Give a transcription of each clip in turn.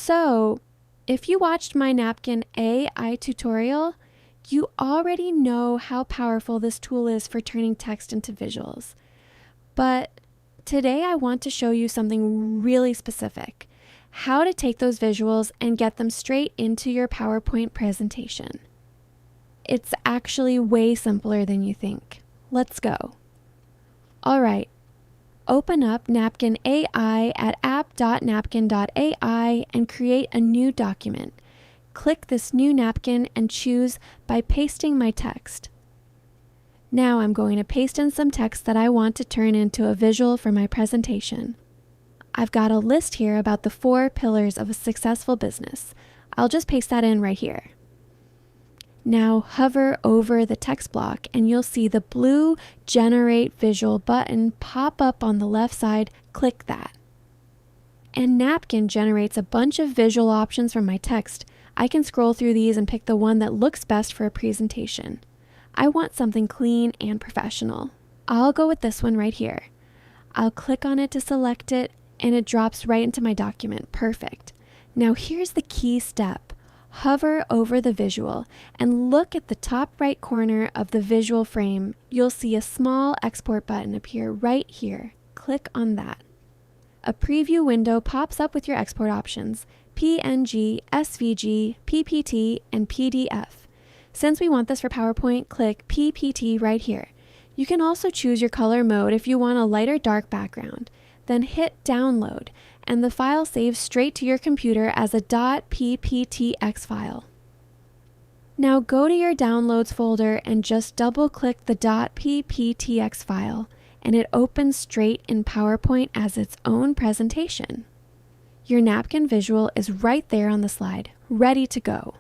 So, if you watched my Napkin AI tutorial, you already know how powerful this tool is for turning text into visuals. But today I want to show you something really specific, how to take those visuals and get them straight into your PowerPoint presentation. It's actually way simpler than you think. Let's go. All right, open up Napkin AI at app.napkin.ai and create a new document. Click this new napkin and choose by pasting my text. Now I'm going to paste in some text that I want to turn into a visual for my presentation. I've got a list here about the 4 pillars of a successful business. I'll just paste that in right here. Now hover over the text block and you'll see the blue Generate Visual button pop up on the left side. Click that. And Napkin generates a bunch of visual options from my text. I can scroll through these and pick the one that looks best for a presentation. I want something clean and professional. I'll go with this one right here. I'll click on it to select it and it drops right into my document. Perfect. Now here's the key step. Hover over the visual and look at the top right corner of the visual frame. You'll see a small export button appear right here. Click on that. A preview window pops up with your export options: PNG, SVG, PPT, and PDF. Since we want this for PowerPoint, click PPT right here. You can also choose your color mode if you want a light or dark background. Then hit download, and the file saves straight to your computer as a .pptx file. Now go to your downloads folder and just double-click the .pptx file, and it opens straight in PowerPoint as its own presentation. Your napkin visual is right there on the slide, ready to go.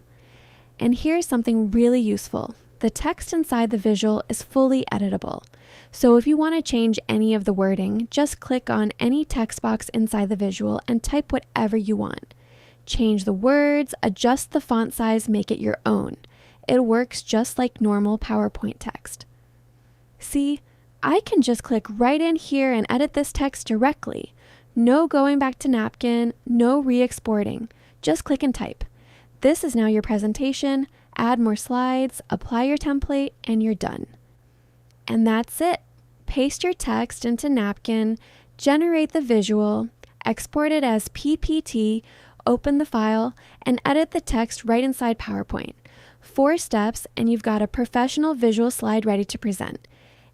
And here's something really useful. The text inside the visual is fully editable. So if you want to change any of the wording, just click on any text box inside the visual and type whatever you want. Change the words, adjust the font size, make it your own. It works just like normal PowerPoint text. See, I can just click right in here and edit this text directly. No going back to Napkin, no re-exporting. Just click and type. This is now your presentation. Add more slides, apply your template, and you're done. And that's it. Paste your text into Napkin, generate the visual, export it as PPT, open the file, and edit the text right inside PowerPoint. 4 steps, and you've got a professional visual slide ready to present.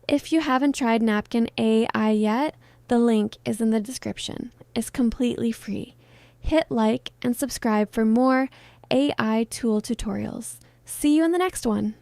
If you haven't tried Napkin AI yet, the link is in the description. It's completely free. Hit like and subscribe for more AI tool tutorials. See you in the next one.